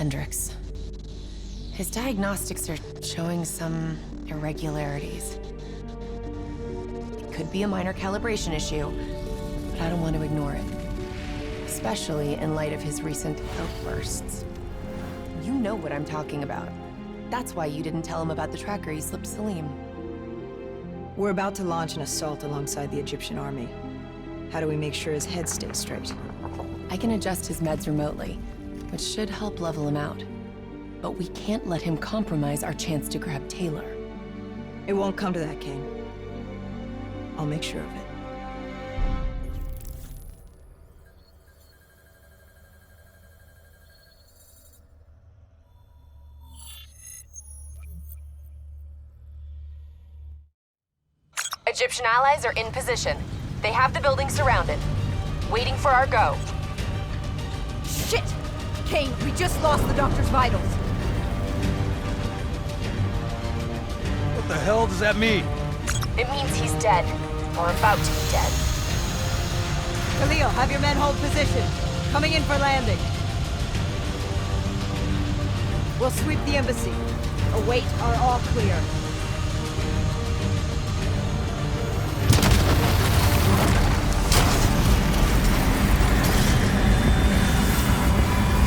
Hendricks. His diagnostics are showing some irregularities. It could be a minor calibration issue, but I don't want to ignore it. Especially in light of his recent outbursts. You know what I'm talking about. That's why you didn't tell him about the tracker he slipped Salim. We're about to launch an assault alongside the Egyptian army. How do we make sure his head stays straight? I can adjust his meds remotely, which should help level him out. But we can't let him compromise our chance to grab Taylor. It won't come to that, Kane. I'll make sure of it. Egyptian allies are in position. They have the building surrounded, waiting for our go. Shit! Kane, we just lost the doctor's vitals. What the hell does that mean? It means he's dead, or about to be dead. Khalil, have your men hold position. Coming in for landing. We'll sweep the embassy. Await our all clear.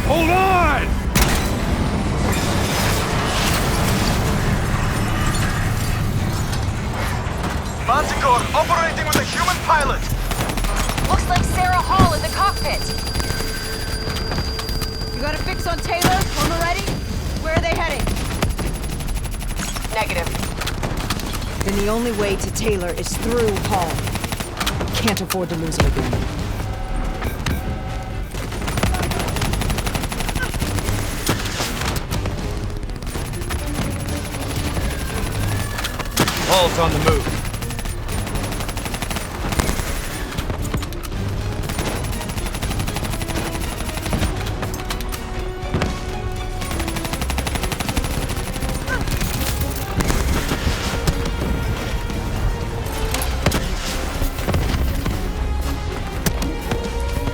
Hold on! Manticore operating with a human pilot! Looks like Sarah Hall in the cockpit! You got a fix on Taylor? When we're ready? Where are they heading? Negative. Then the only way to Taylor is through Hall. Can't afford to lose him again. Hall's on the move.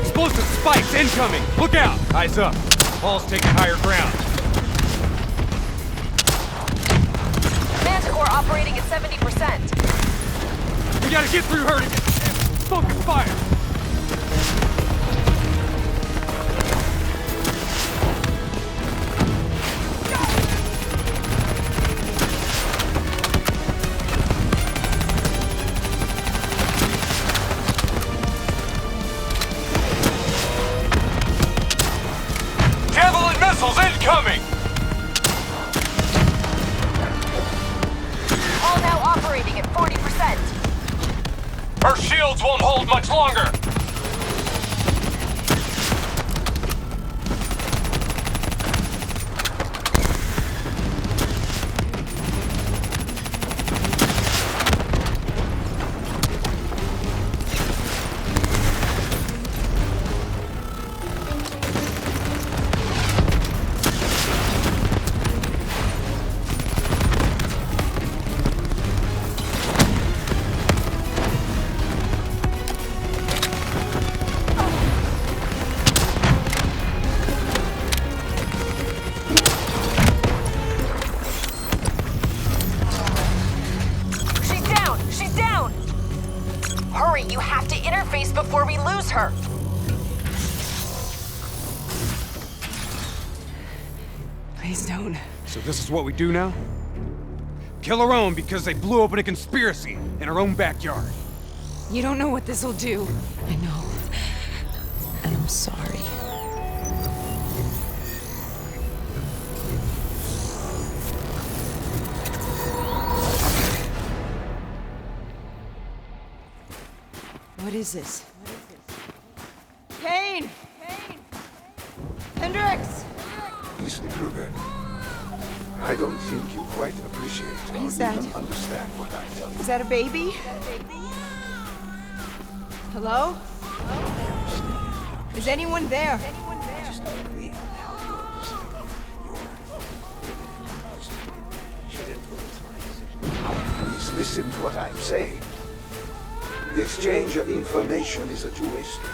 Explosive spikes incoming! Look out! Eyes up. Hall's taking higher ground. Manticore operating at 70%. We gotta get through her to get... Focus fire! Javelin missiles incoming! All now operating at 40%. Her shields won't hold much longer! Hurry, you have to interface before we lose her! Please don't. So this is what we do now? Kill our own because they blew open a conspiracy in our own backyard. You don't know what this'll do. I know. And I'm sorry. What is this? Kane! Hendricks! Listen, Kruger. I don't think you quite appreciate or Is that- even understand what I tell you. Is that a baby? Hello? Is anyone there? Just leave now. Please listen to what I'm saying. The exchange of information is a two-way street.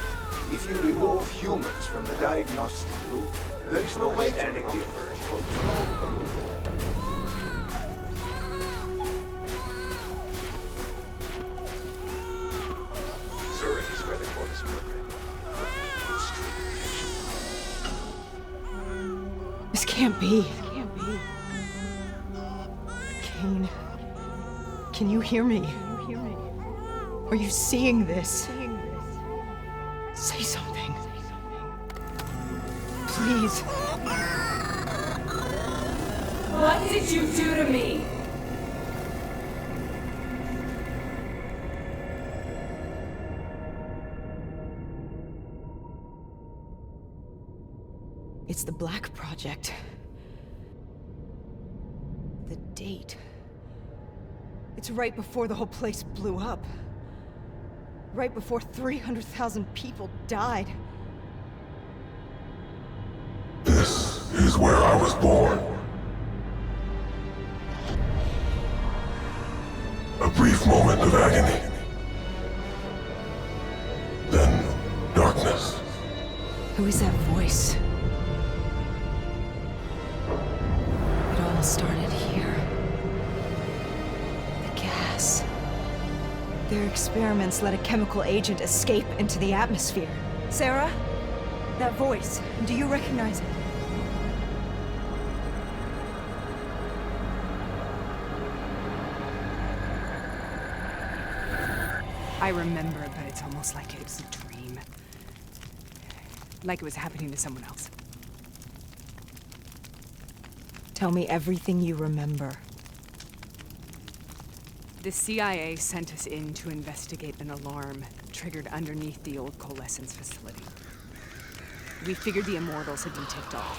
If you remove humans from the diagnostic loop, There is no way any different. Zurich is ready for this program. This can't be. Kane, can you hear me? Are you seeing this? Say something. Please. What did you do to me? It's the Black Project. The date. It's right before the whole place blew up. Right before 300,000 people died. This is where I was born. A brief moment of agony. Then, darkness. Who is that voice? It all started here. The gas. Their experiments let a chemical agent escape into the atmosphere. Sarah? That voice, do you recognize it? I remember, but it's almost like it was a dream. Like it was happening to someone else. Tell me everything you remember. The CIA sent us in to investigate an alarm triggered underneath the old coalescence facility. We figured the Immortals had been tipped off.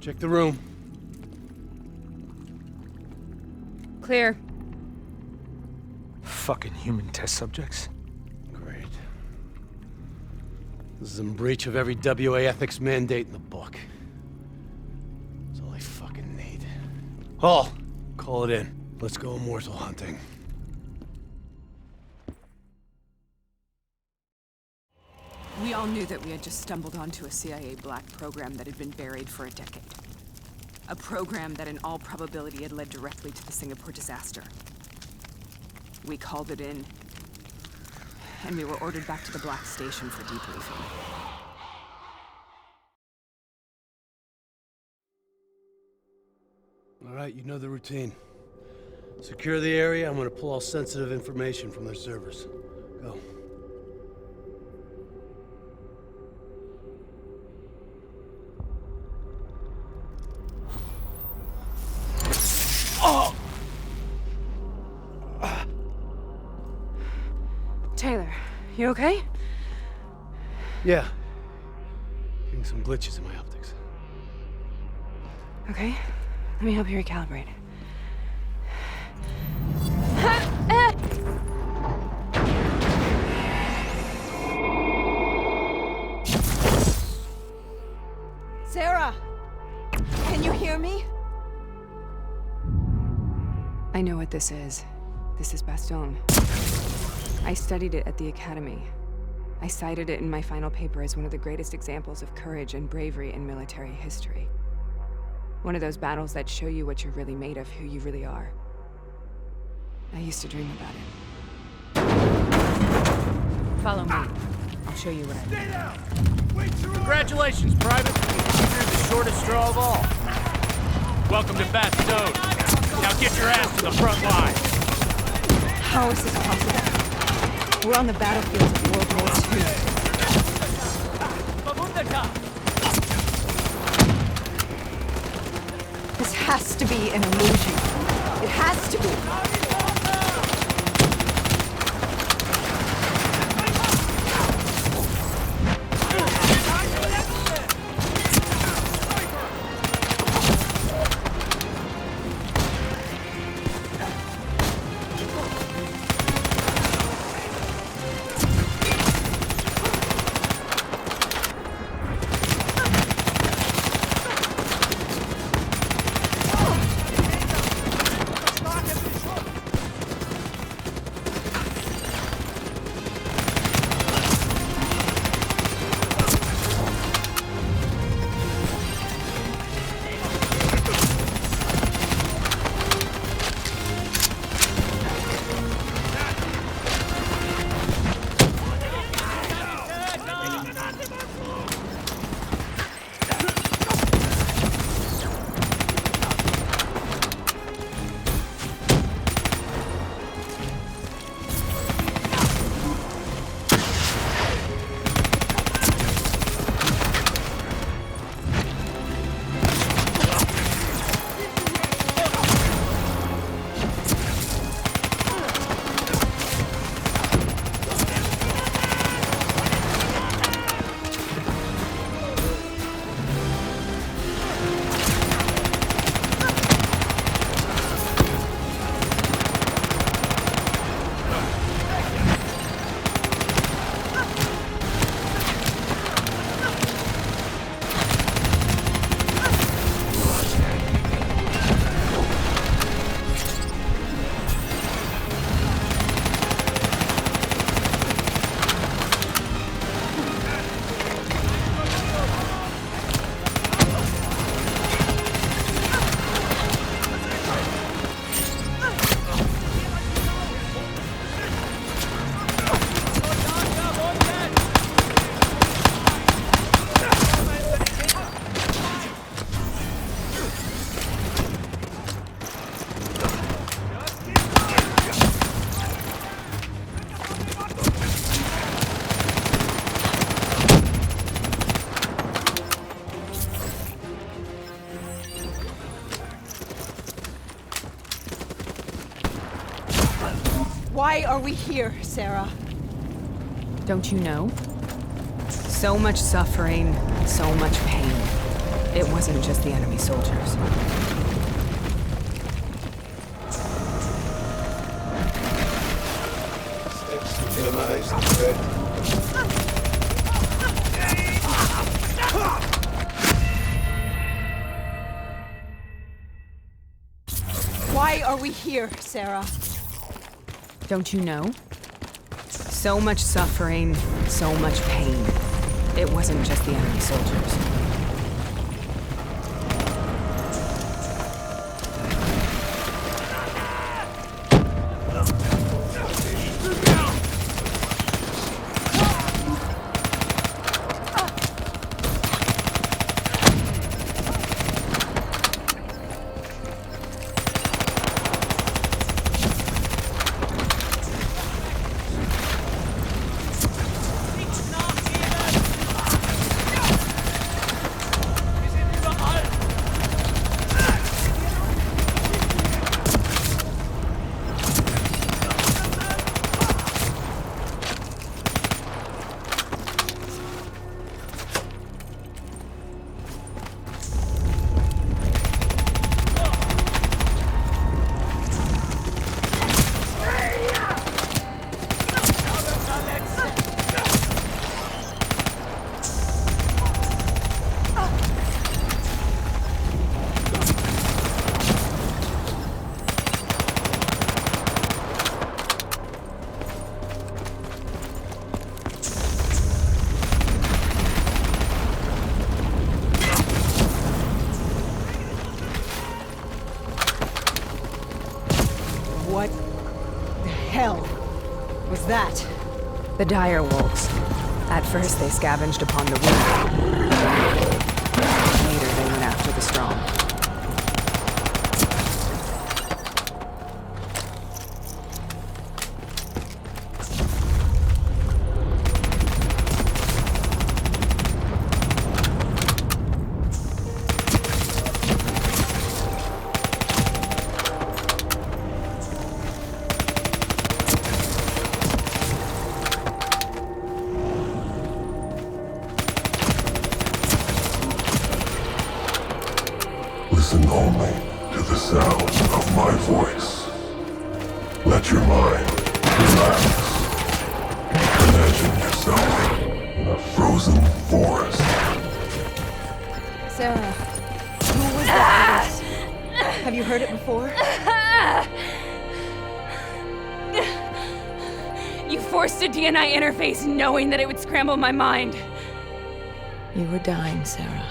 Check the room. Clear. Fucking human test subjects. Great. This is in breach of every WA ethics mandate in the book. That's all I fucking need. Hall, call it in. Let's go immortal hunting. We all knew that we had just stumbled onto a CIA black program that had been buried for a decade. A program that in all probability had led directly to the Singapore disaster. We called it in, and we were ordered back to the Black Station for debriefing. All right, you know the routine. Secure the area. I'm gonna pull all sensitive information from their servers. Go. Taylor, you okay? Yeah. Getting some glitches in my optics. Okay, let me help you recalibrate. Sarah! Can you hear me? I know what this is. This is Bastogne. I studied it at the Academy. I cited it in my final paper as one of the greatest examples of courage and bravery in military history. One of those battles that show you what you're really made of, who you really are. I used to dream about it. Follow me. I'll show you what I mean. Congratulations, Private. You're the shortest straw of all. Welcome to Bastogne. Now get your ass to the front line. How is this possible? We're on the battlefield of World War II. This has to be an illusion. It has to be. Why are we here, Sarah? Don't you know? So much suffering, so much pain. It wasn't just the enemy soldiers. Steps to minimize the threat. Why are we here, Sarah? Don't you know? So much suffering, so much pain. It wasn't just the enemy soldiers. What the hell was that? The dire wolves. At first they scavenged upon the weak. Later they went after the strong. Listen only to the sound of my voice. Let your mind relax. Imagine yourself in a frozen forest. Sarah, who was that voice? Have you heard it before? You forced a DNI interface knowing that it would scramble my mind. You were dying, Sarah.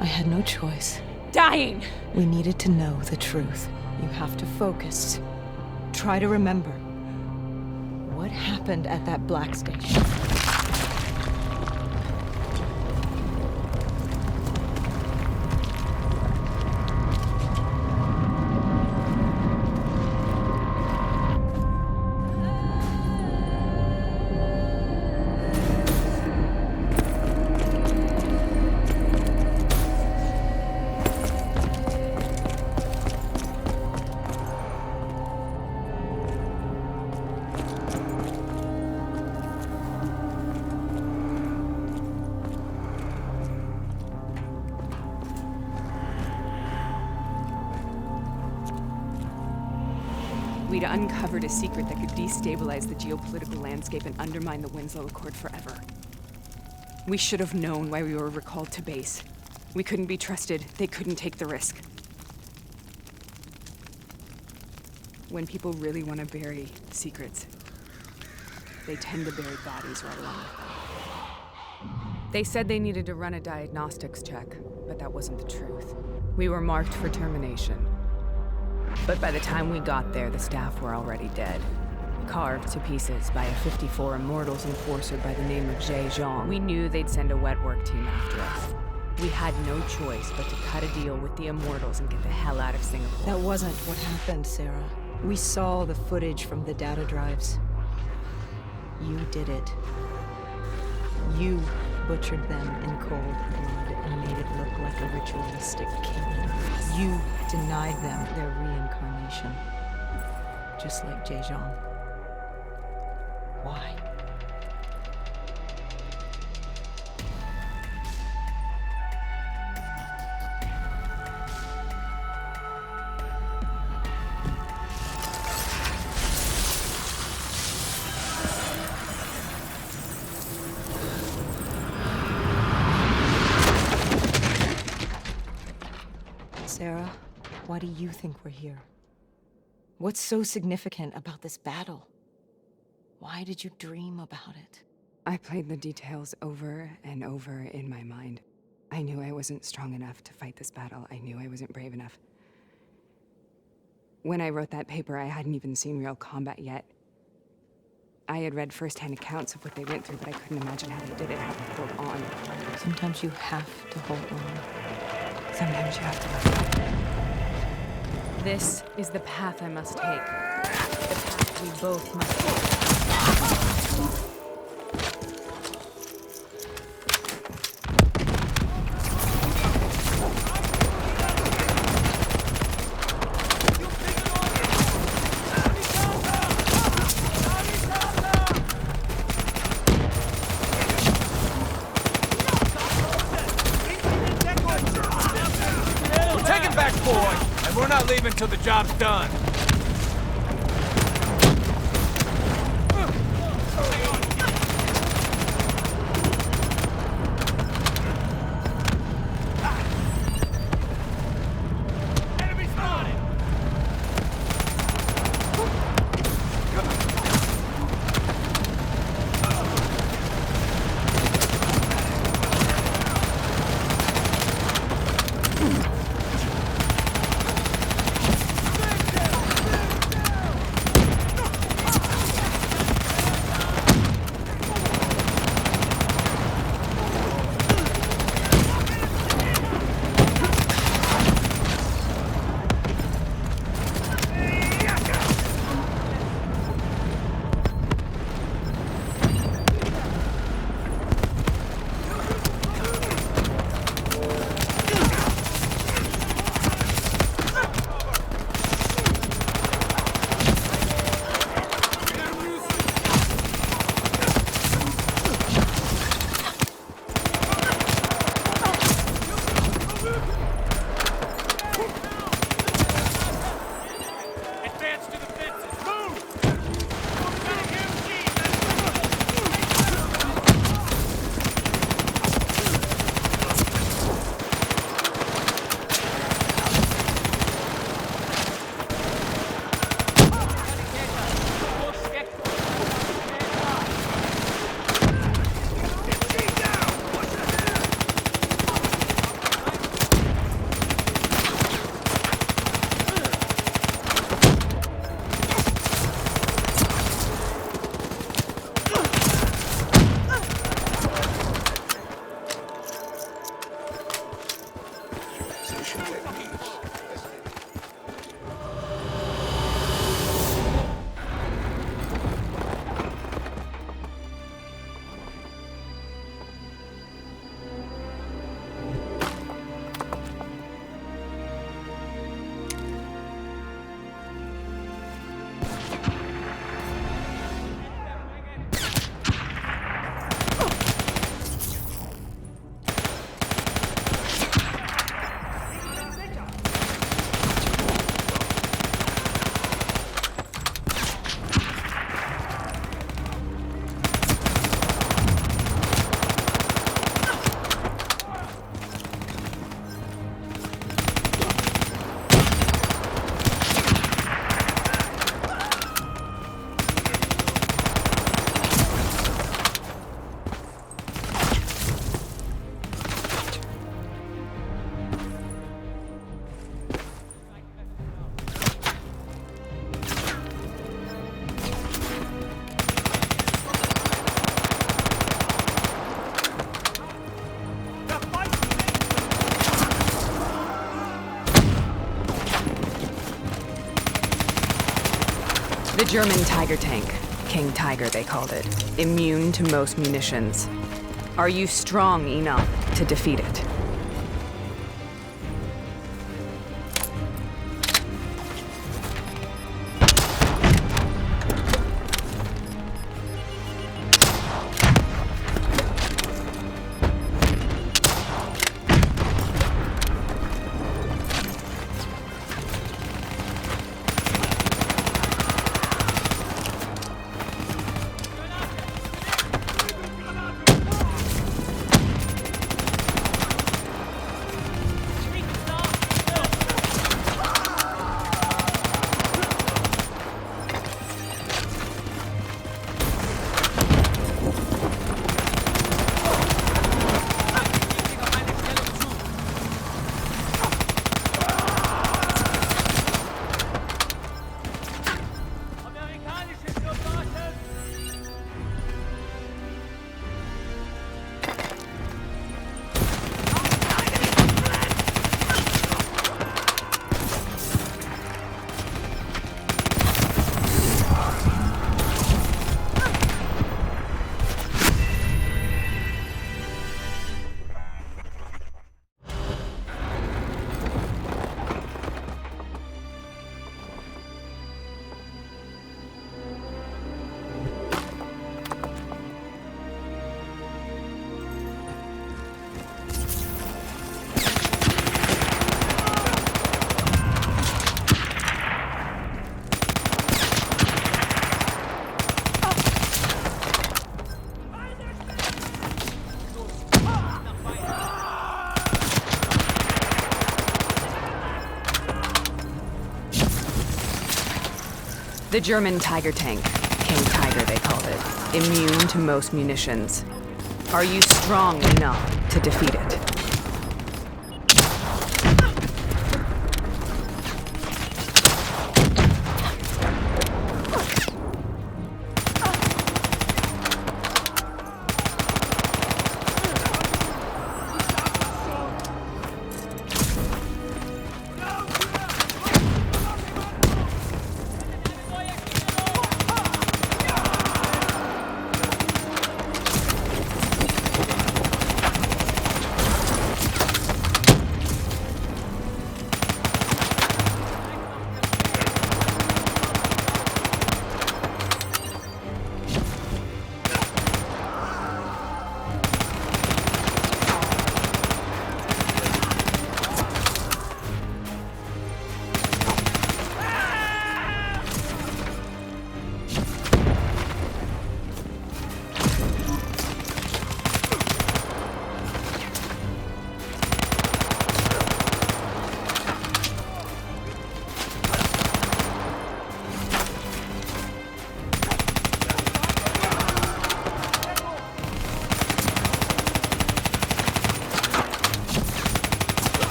I had no choice. Dying! We needed to know the truth. You have to focus. Try to remember. What happened at that black station? We'd uncovered a secret that could destabilize the geopolitical landscape and undermine the Winslow Accord forever. We should have known why we were recalled to base. We couldn't be trusted. They couldn't take the risk. When people really want to bury secrets, they tend to bury bodies right along with them. They said they needed to run a diagnostics check, but that wasn't the truth. We were marked for termination. But by the time we got there, the staff were already dead. Carved to pieces by a 54 Immortals enforcer by the name of Jay Zhang. We knew they'd send a wet work team after us. We had no choice but to cut a deal with the Immortals and get the hell out of Singapore. That wasn't what happened, Sarah. We saw the footage from the data drives. You did it. You butchered them in cold blood and made it look like a ritualistic killing. You denied them their reincarnation, just like Jay Zhang. Why? Sarah, why do you think we're here? What's so significant about this battle? Why did you dream about it? I played the details over and over in my mind. I knew I wasn't strong enough to fight this battle. I knew I wasn't brave enough. When I wrote that paper, I hadn't even seen real combat yet. I had read first-hand accounts of what they went through, but I couldn't imagine how they did it, how they held on. Sometimes you have to hold on. Sometimes you have to let go. This is the path I must take. The path we both must take. We're not leaving till the job's done. Enemy spotted! The German Tiger tank. King Tiger, they called it. Immune to most munitions. Are you strong enough to defeat it? The German Tiger tank. King Tiger, they called it. Immune to most munitions. Are you strong enough to defeat it?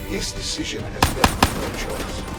His decision has left no choice.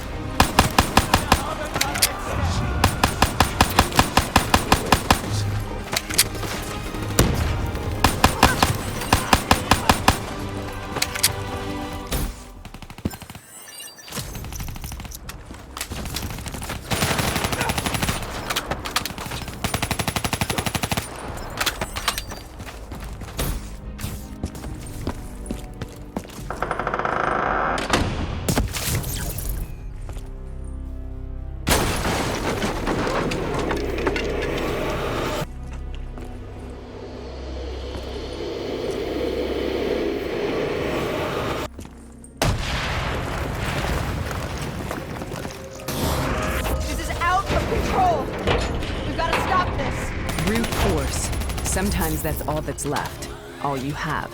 Sometimes that's all that's left. All you have.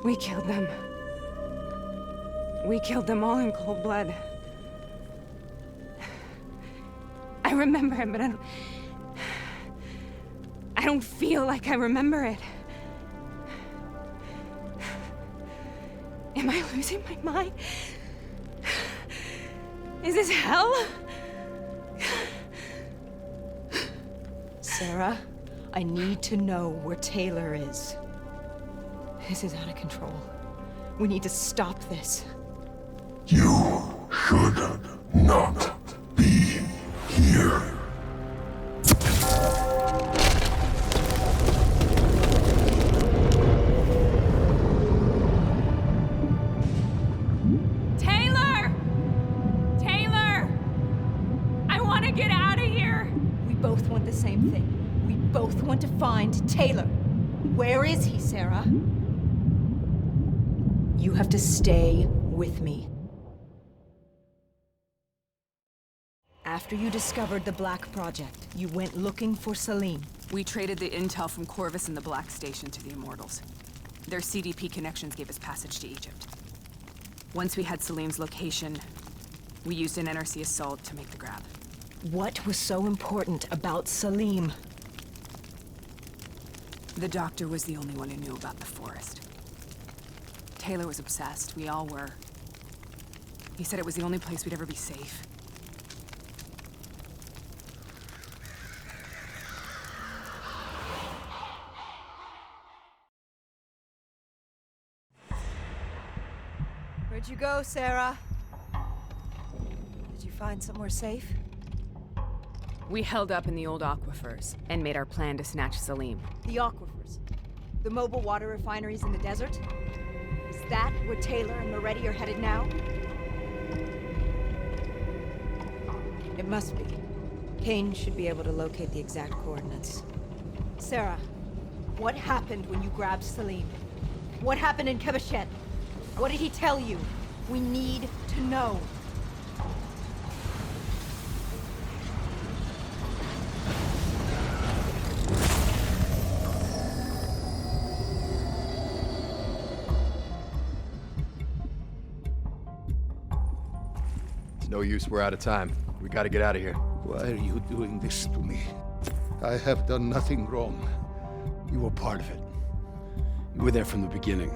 We killed them. We killed them all in cold blood. I remember it, but I don't feel like I remember it. Am I losing my mind? Is this hell? Sarah, I need to know where Taylor is. This is out of control. We need to stop this. You should not be here. Taylor! Taylor! I want to get out of here! We both want the same thing. We both want to find Taylor. Where is he, Sarah? You have to stay with me. After you discovered the Black Project, you went looking for Salim. We traded the intel from Corvus and the Black Station to the Immortals. Their CDP connections gave us passage to Egypt. Once we had Salim's location, we used an NRC assault to make the grab. What was so important about Salim? The doctor was the only one who knew about the forest. Taylor was obsessed. We all were. He said it was the only place we'd ever be safe. Where'd you go, Sarah? Did you find somewhere safe? We held up in the old aquifers and made our plan to snatch Salim. The aquifers. The mobile water refineries in the desert? Is that where Taylor and Moretti are headed now? It must be. Kane should be able to locate the exact coordinates. Sarah, what happened when you grabbed Salim? What happened in Kebashet? What did he tell you? We need to know. It's no use, we're out of time. We gotta get out of here. Why are you doing this to me? I have done nothing wrong. You were part of it. You were there from the beginning.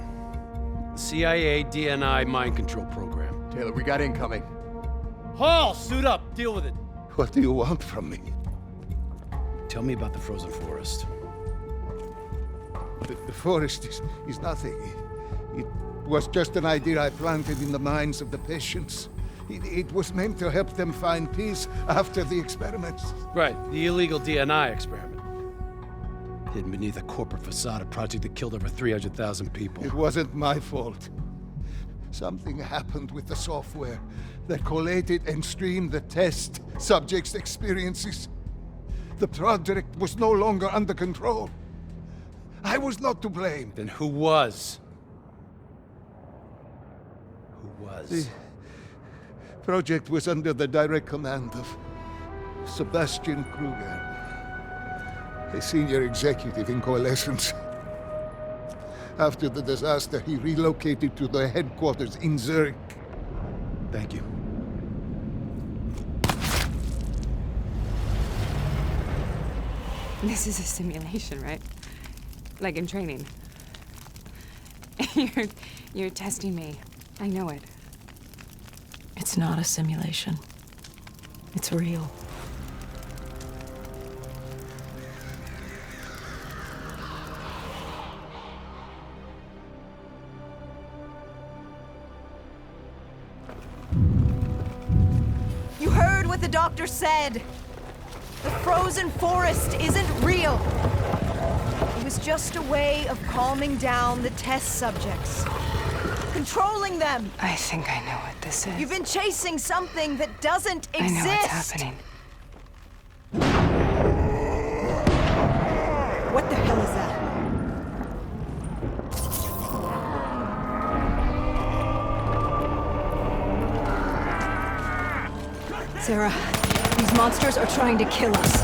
The CIA DNI mind control program. Taylor, we got incoming. Hall, suit up. Deal with it. What do you want from me? Tell me about the frozen forest. The forest is nothing. It was just an idea I planted in the minds of the patients. It was meant to help them find peace after the experiments. Right, the illegal DNI experiment. Hidden beneath a corporate facade, a project that killed over 300,000 people. It wasn't my fault. Something happened with the software that collated and streamed the test subjects' experiences. The project was no longer under control. I was not to blame. Then who was? Who was? The project was under the direct command of Sebastian Kruger, a senior executive in Coalescence. After the disaster, he relocated to the headquarters in Zurich. Thank you. This is a simulation, right? Like in training. You're testing me. I know it. It's not a simulation. It's real. You heard what the doctor said. The frozen forest isn't real. It was just a way of calming down the test subjects. Controlling them. I think I know what this is. You've been chasing something that doesn't exist. I know what's happening. What the hell is that? Sarah, these monsters are trying to kill us.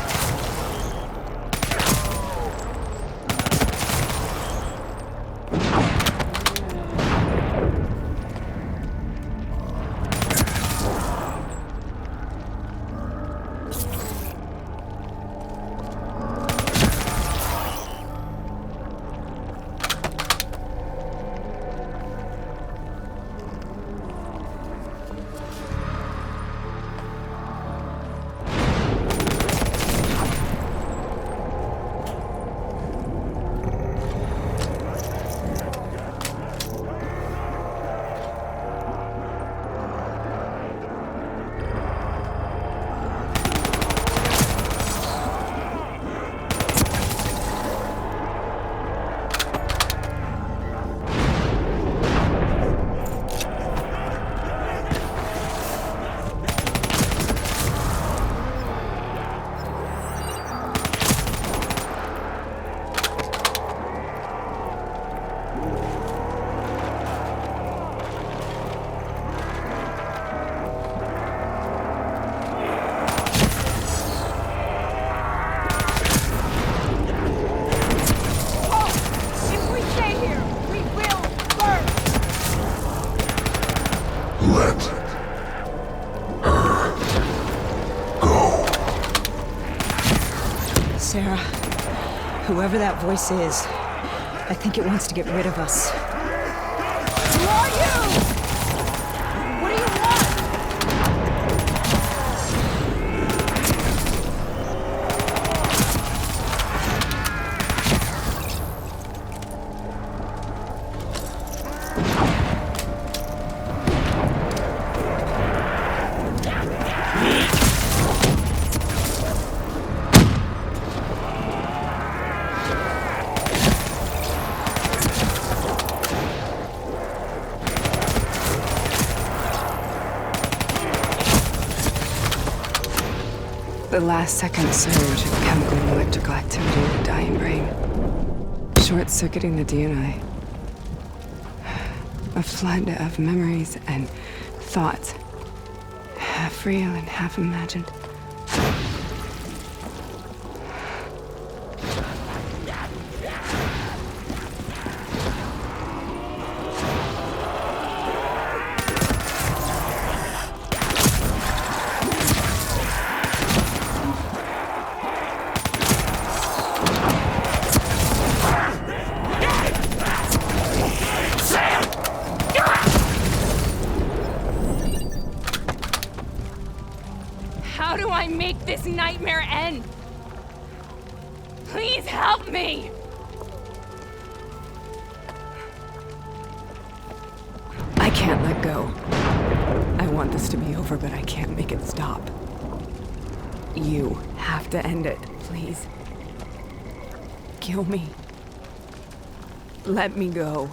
Whoever that voice is, I think it wants to get rid of us. Who are you? What do you want? The last second surge of chemical and electrical activity in the dying brain. Short-circuiting the DNA. A flood of memories and thoughts. Half real and half imagined. How do I make this nightmare end? Please help me! I can't let go. I want this to be over, but I can't make it stop. You have to end it, please. Kill me. Let me go.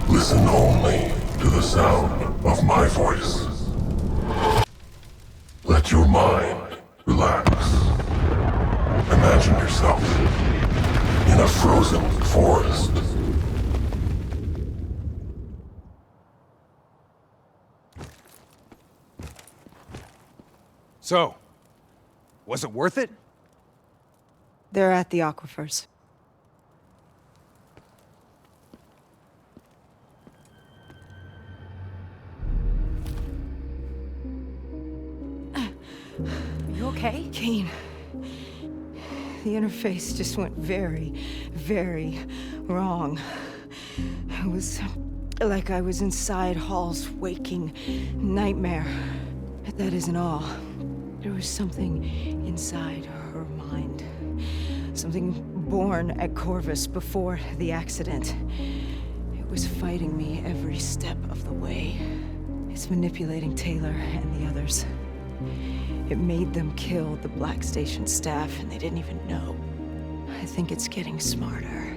Listen only to the sound of my voice. Let your mind relax. Imagine yourself in a frozen forest. So, was it worth it? They're at the aquifers. You okay? Kane. The interface just went very, very wrong. It was like I was inside Hall's waking nightmare. But that isn't all. There was something inside her mind. Something born at Corvus before the accident. It was fighting me every step of the way. It's manipulating Taylor and the others. It made them kill the Black Station staff, and they didn't even know. I think it's getting smarter.